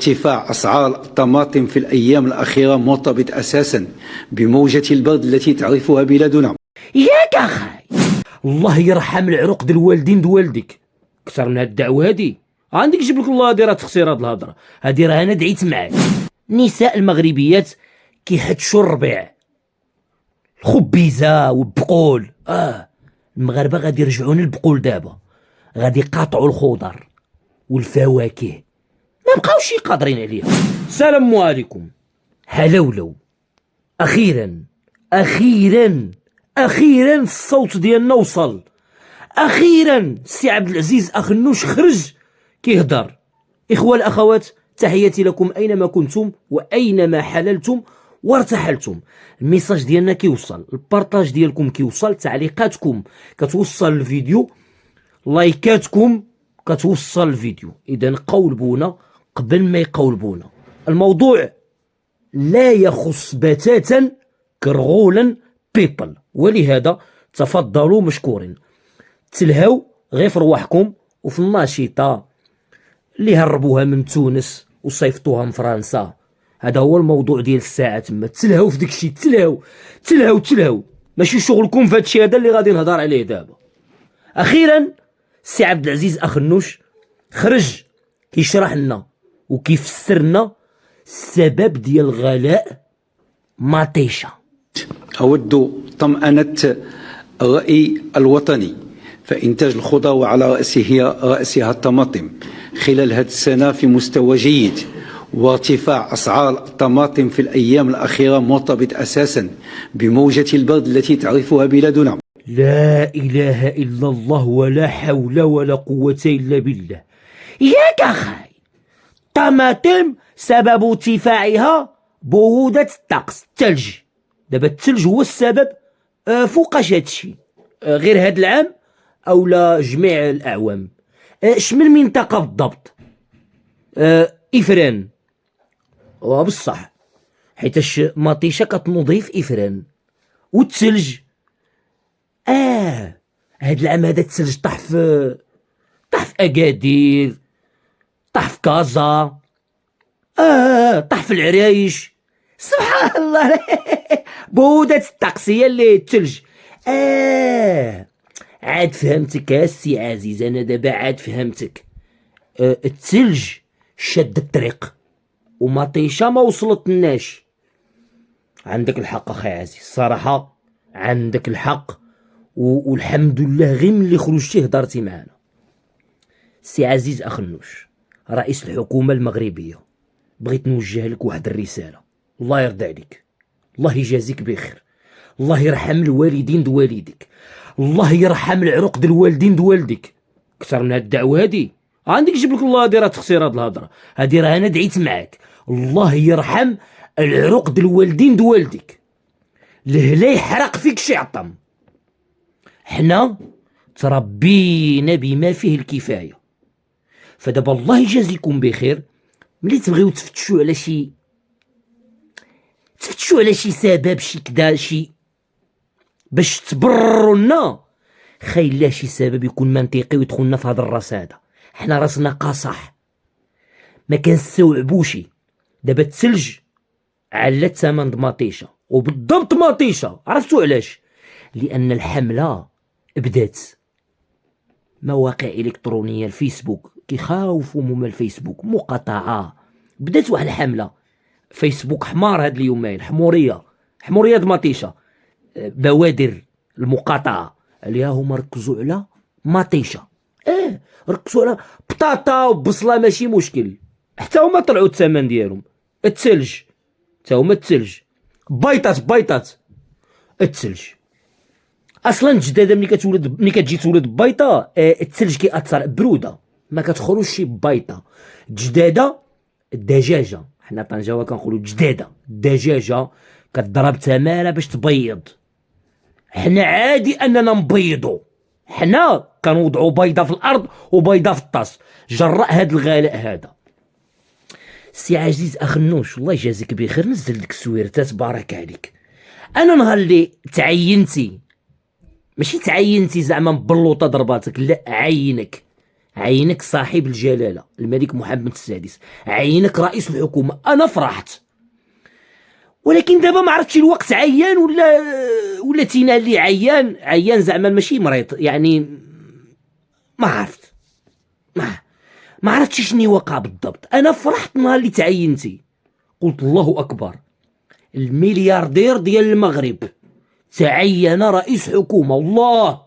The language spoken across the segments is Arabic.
وارتفاع أسعار الطماطم في الأيام الأخيرة مرتبط أساسا بموجة البرد التي تعرفها بلادنا. ياك اخاي، الله يرحم العروق ديال الوالدين دوالديك. اكثر من هاد الدعوه هادي عندك جيب لك الله هادي راه تخسر هاد الهضره هادي، راه انا دعيت معاك. النساء المغربيات كيحتشوا الربيع، الخبيزه والبقول. المغاربه غادي يرجعون البقول دابا، غادي يقاطعوا الخضر والفواكه، ما بقاوش قادرين عليها. السلام عليكم. هلا ولو. اخيرا اخيرا اخيرا الصوت ديالنا وصل. اخيرا السي عبد العزيز اخنوش خرج كيهضر. اخوة الاخوات، تحياتي لكم اينما كنتم واينما حللتم وارتحلتم. الميساج ديالنا كيوصل، البارطاج ديالكم كيوصل، تعليقاتكم كتوصل الفيديو، لايكاتكم كتوصل الفيديو. اذا قولبونا قبل ما يقولبونا. الموضوع لا يخص بتاتا كرغولا بيبل، ولهذا تفضلوا مشكورين. تلهوا غير في رواحكم وفي الناشطه اللي هربوها من تونس وصيفطوها من فرنسا. هذا هو الموضوع ديال الساعه تما. تلهوا في داكشي، تلهوا ماشي شغلكم في هادشي هذا اللي غادي نهضر عليه دابا. اخيرا السي عبد العزيز اخنوش خرج كيشرح لنا وكيفسر لنا السبب ديال غلاء مطيشه. أود طمأنة الرأي الوطني، فإنتاج الخضار وعلى رأسها الطماطم خلال هذه السنة في مستوى جيد، وارتفاع أسعار الطماطم في الأيام الأخيرة مرتبط أساسا بموجة البرد التي تعرفها بلادنا. لا إله إلا الله ولا حول ولا قوة إلا بالله. ياك أخاي، الطماطم سبب ارتفاعها برودة الطقس، الثلج. دابا الثلج هو السبب فوقاش هادشي، غير هاد العام أو لا جميع الأعوام. شمن منطقة بالضبط؟ إفران. وبصح حيتاش مطيشة كتنوضي في إفران. والثلج هاد العام هذا الثلج طاح في أكادير، طاح في كازا، طاح في العرايش. سبحان الله. برودة الطقس هي اللي الثلج. عاد فهمتك السي عزيز، انا دابا عاد فهمتك. الثلج شد الطريق ومطيشة ما وصلتناش. عندك الحق اخي عزيز، الصراحة عندك الحق، والحمد لله غير ملي خرجتي هضرتي معنا. سي عزيز اخنوش رئيس الحكومة المغربية، بغيت نوجه لك واحد الرسالة. الله يرضى عليك، الله يجازيك بخير، الله يرحم الوالدين دوالديك، الله يرحم العروق ديال الوالدين دوالديك. اكثر من هاد الدعوه هادي عندك جيب لك الله هادي راه تخسر هاد الهضره هادي، راه انا دعيت معاك. الله يرحم العروق ديال الوالدين دوالديك. لهلا يحرق فيك شي عطم. حنا تربينا بما فيه الكفايه، فدابا الله يجازيكم بخير. ملي تبغيو تفتشوا على شي سبب، شي كدا، شي باش تبرروا لنا، خايلا شي سبب يكون منطقي ويدخلنا في هذا الراس هذا. حنا راسنا قاصح ما كنستوعبوش. دابا الثلج علت ثمن مطيشه، وبالضبط مطيشه. عرفتوا علاش؟ لان الحمله بدات. مواقع الكترونيه، الفيسبوك كيخاوفوا من الفيسبوك، مقاطعه. بدات واحد الحمله فيسبوك حمار هاد اليومين، حموريه د مطيشه، بوادر المقاطعه عليها هما ركزوا على مطيشه. ركزوا على بطاطا وبصله ماشي مشكل، حتى هما طلعوا الثمن ديالهم. الثلج حتى هما الثلج، بيضات الثلج. اصلا الجداده ملي كتجي تولد بيضه، الثلج كيأثر بروده، ما كتخرجش بيضه. الجداده الدجاجه، حنا طنجاوه كنقولوا جداده، الدجاجه كتضرب تماره باش تبيض. حنا عادي اننا نبيضوا، حنا كنوضعوا بيضه في الارض وبيضه في الطاس جراء هذا الغلاء هذا. سي عزيز اخنوش الله يجازيك بخير، نزل ديك السويرتات بارك عليك. انا نهار اللي تعينتي، ماشي تعينتي زعما مبلوطه ضرباتك، لا، عينك عينك صاحب الجلالة الملك محمد السادس، عينك رئيس الحكومة. أنا فرحت، ولكن دابا ما عرفتش الوقت عيان ولا تينا اللي عيان زعما ماشي مريض يعني. ما عرفت ما عرفتش شنو وقع بالضبط. انا فرحت نهار اللي تعينتي، قلت الله اكبر، الملياردير ديال المغرب تعين رئيس حكومة. الله،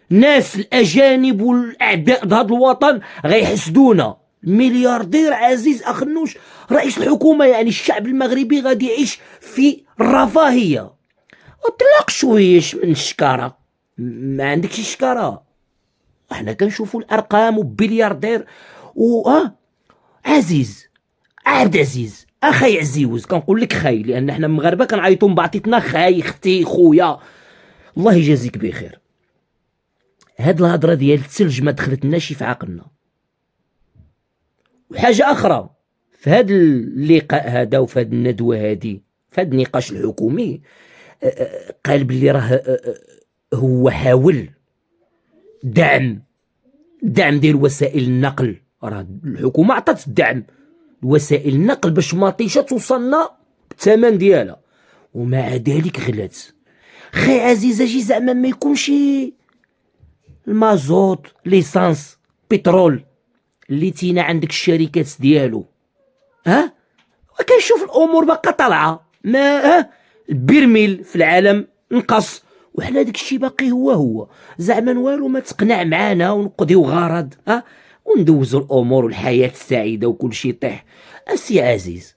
ناس الاجانب والاعداء هذا الوطن غيحسدونا. ملياردير عزيز اخنوش رئيس الحكومة، يعني الشعب المغربي غادي يعيش في الرفاهية. اطلق شويش من الشكارة، ما عندكش الشكارة. احنا كنشوفوا الارقام وبلياردير عزيز عبد عزيز اخي عزيوز. كنقول لك خاي لان احنا مغاربه كنعيطوا بعطيتنا خاي اختي خويا. الله يجازيك بخير. هاد الهضره ديال الثلج ما دخلتناش في عقلنا. وحاجه اخرى، في هذا اللقاء هذا وفي هذه الندوه هذه في هذا النقاش الحكومي قال باللي راه هو حاول دعم ديال وسائل النقل. راه الحكومه عطات الدعم لوسائل النقل باش مطيشه توصلنا بالثمن ديالها، ومع ذلك غلات. خي عزيز اجي زعما ما يكونش المازوت ليسانس بترول اللي تينا عندك الشركات ديالو. وكنشوف الامور باقا طالعه، ما البرميل في العالم نقص وحنا داك الشيء باقي هو زعما والو ما تقنع معانا ونقضيو غرض وندوزو الامور والحياه السعيده وكل شيء طيح. اسي عزيز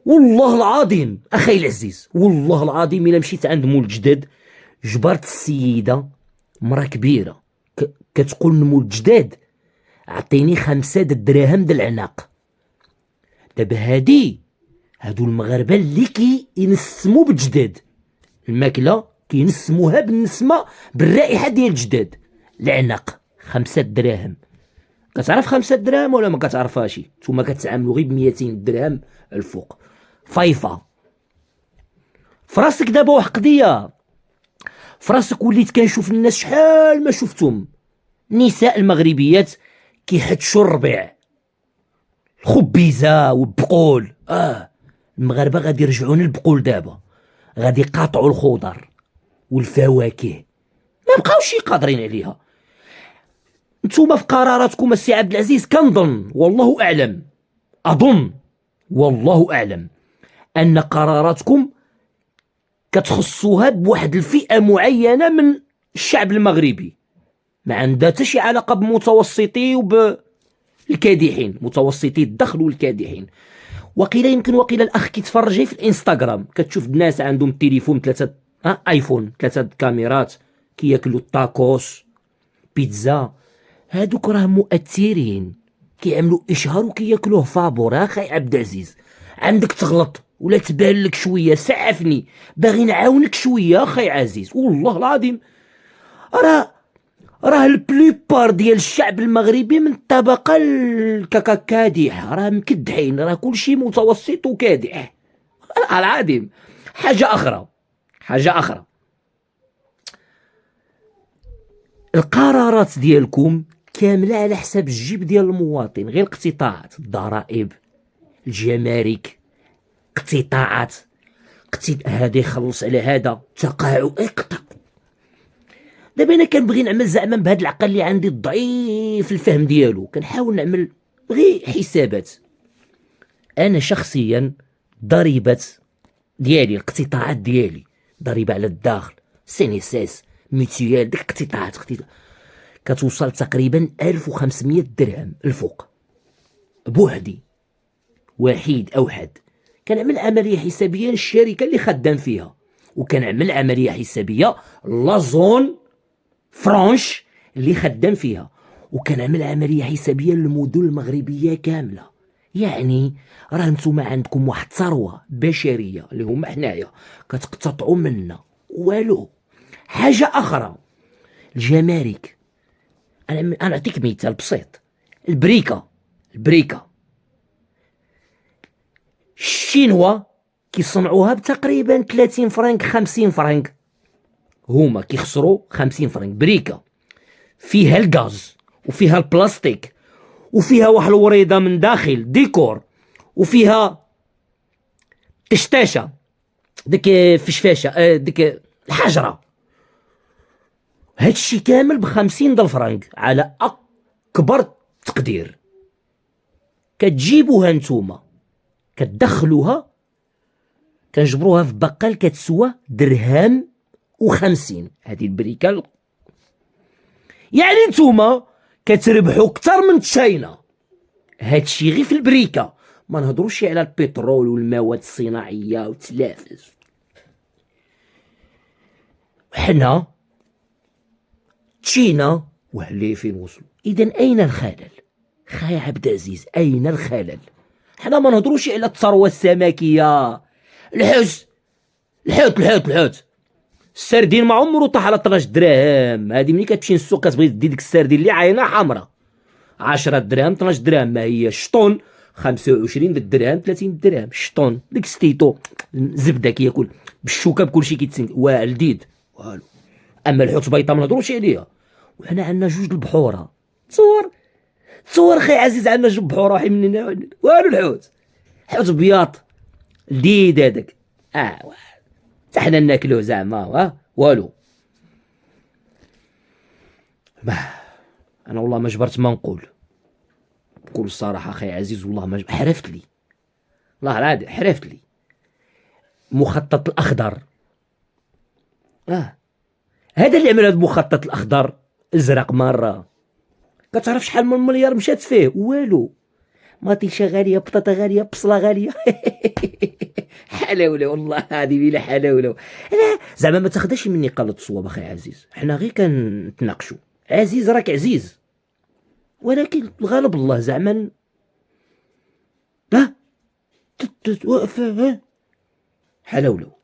والله العظيم اخي العزيز، والله العظيم الا مشيت عند مول الجداد جبرت السيده مرا كبيره كتقول لمول الجداد عطيني 5 دراهم د العناق. دابا هادو المغاربه اللي ينسموا بالجداد الماكله كينسموها بالنسمه بالرائحه ديال الجداد. العناق 5 دراهم. كتعرف 5 دراهم ولا ما كتعرفهاش؟ نتوما كتعاملوا غير ب 200 درهم الفوق. فايفه فراسك دابا واحد قضيه فراسك. وليت كنشوف الناس شحال ما شفتهم النساء المغربيات كيحتشوا الربيع الخبيزه والبقول. المغاربه غادي يرجعون البقول دابا، غادي يقاطعوا الخضر والفواكه، ما بقاوش قادرين عليها. نتوما في قراراتكم السي عبد العزيز كنظن والله اعلم، اظن والله اعلم ان قراراتكم كتخصوها بواحد الفئه معينه من الشعب المغربي، ما عندها حتى شي علاقه بمتوسطي وبالكادحين، متوسطي الدخل والكادحين. وقيل الاخ كيتفرج في الانستغرام كتشوف الناس عندهم تليفون 3 ايفون 3 كاميرات كياكلوا الطاكوس بيتزا. هادوك راه مؤثرين كيعملوا اشهار وكياكلوه فابور. اخي عبد العزيز عندك تغلط ولا تبان لك شويه سعفني، باغي نعاونك شويه اخي عزيز. والله العظيم راه البليبار ديال الشعب المغربي من الطبقه الكادحه راه مكدحين، راه كلشي متوسط وكادح العظيم. حاجه اخرى القرارات ديالكم كامله على حساب الجيب ديال المواطن، غير الاقتطاعات، الضرائب، الجمارك، اقتطاعات هذا يخلص على هذا، تقاعد اقطع. دابا انا كنبغي نعمل زعما بهذا العقل اللي عندي الضعيف الفهم ديالو، كنحاول نعمل غير حسابات. انا شخصيا ضريبه ديالي الاقتطاعات ديالي، ضريبه على الداخل، سينيسيس، ميتيال، ديك الاقتطاعات كتوصل تقريبا 1500 درهم الفوق بوحدي وحيد اوحد. كنعمل عمليه حسابيه للشركه اللي خدام فيها، وكنعمل عمليه حسابيه لا زون فرانش اللي خدام فيها، وكنعمل عمليه حسابيه للمدن المغربيه كامله. يعني راه نتوما عندكم واحد ثروه بشريه اللي هما حنايا كتقتطعوا منا والو. حاجه اخرى الجمارك. انا نعطيك مثال بسيط. البريكه الشينوا كيصنعوها بتقريبا 30 فرنك 50 فرنك، هما كيخسروا 50 فرنك بريكه فيها الغاز وفيها البلاستيك، وفيها واحد الوريضه من داخل ديكور، وفيها تشتاشه ديك فشفاشه ديك الحجره. هادشي كامل ب50 فرنك على اكبر تقدير. كتجيبوها نتوما كتدخلوها، كنجبروها في بقال كتسوى درهم و50. هذه البريكه يعني نتوما كتربحوا اكثر من تشاينا. هادشي غير في البريكه، ما نهضروش على البترول والمواد الصناعيه والتلافز. حنا تشينا وهلي فين وصلوا. اذا اين الخلل؟ خايا عبد العزيز، اين الخلل؟ حنا ما نهضروش على الثروه السمكيه. الحوت السردين ما عمره طاح على 12 دراهم. هذه ملي كتمشي للسوق كتبغي دير ديك السردين اللي عينها حمراء 10 دراهم 12 درهم، ما هي شطون 25 بالدرهم 30 درهم شطون. ديك ستيتو زبده كياكل بالشوكه بكلشي كيتسنك والديد والو. اما الحوت بيضه ما نهضروش عليها. وحنا عندنا جوج البحوره. تصور خي عزيز، عندنا جوج بحوره واحد مننا والو. الحوت بياض لذيذ هذاك حتى حنا ناكلوه زعما والو. انا والله ما جبرت ما نقول بكل الصراحه خي عزيز، والله ما حرفت لي، والله العادي حرفت لي. مخطط الاخضر هذا اللي عمل هذا المخطط الاخضر ازرق مره. كتعرف شحال من مليار مشات فيه؟ والو. مطيشه غاليه، بطاطا غاليه، بصله غاليه. حلاوله والله هذه بلا حلاوله. انا زعما ما تاخدهش مني قالة الصواب اخي عزيز، حنا غير كنتناقشوا. عزيز راك عزيز، ولكن الغالب الله زعما حلاوله.